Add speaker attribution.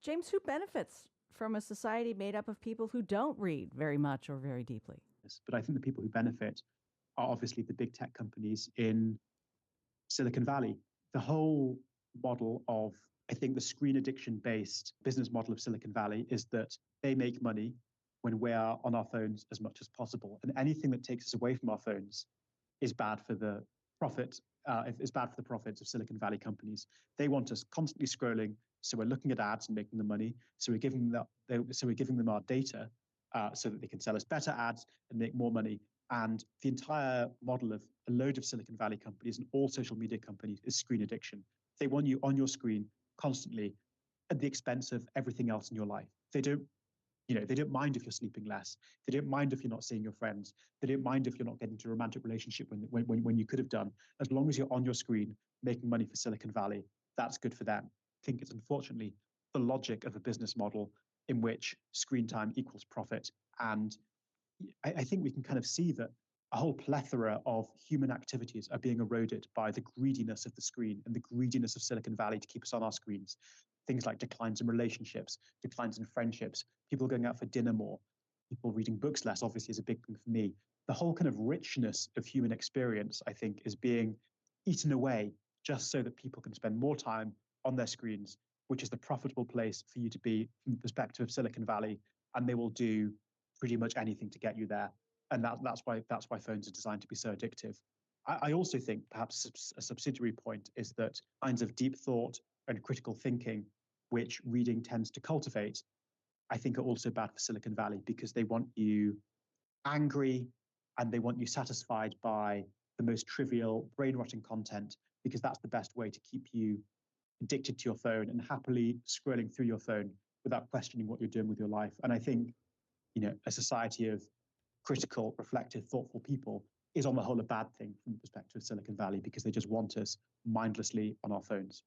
Speaker 1: James, who benefits from a society made up of people who don't read very much or very deeply?
Speaker 2: But I think the people who benefit are obviously the big tech companies in Silicon Valley. The whole model of, I think, the screen addiction based business model of Silicon Valley is that they make money when we are on our phones as much as possible. And anything that takes us away from our phones is bad for the profit. Is bad for the profits of Silicon Valley companies. They want us constantly scrolling, so we're looking at ads and making the money. So we're giving them our data, so that they can sell us better ads and make more money. And the entire model of a load of Silicon Valley companies and all social media companies is screen addiction. They want you on your screen constantly at the expense of everything else in your life. They don't mind if you're sleeping less. They don't mind if you're not seeing your friends. They don't mind if you're not getting to a romantic relationship when you could have done. As long as you're on your screen making money for Silicon Valley, that's good for them. I think it's unfortunately the logic of a business model in which screen time equals profit. And I think we can kind of see that a whole plethora of human activities are being eroded by the greediness of the screen and the greediness of Silicon Valley to keep us on our screens. Things like declines in relationships, declines in friendships, people going out for dinner more, people reading books less, obviously, is a big thing for me. The whole kind of richness of human experience, I think, is being eaten away just so that people can spend more time on their screens, which is the profitable place for you to be from the perspective of Silicon Valley. And they will do pretty much anything to get you there. And that's why phones are designed to be so addictive. I also think perhaps a subsidiary point is that kinds of deep thought and critical thinking, which reading tends to cultivate, I think are also bad for Silicon Valley because they want you angry and they want you satisfied by the most trivial, brain-rotting content because that's the best way to keep you addicted to your phone and happily scrolling through your phone without questioning what you're doing with your life. And I think, a society of critical, reflective, thoughtful people is on the whole a bad thing from the perspective of Silicon Valley because they just want us mindlessly on our phones.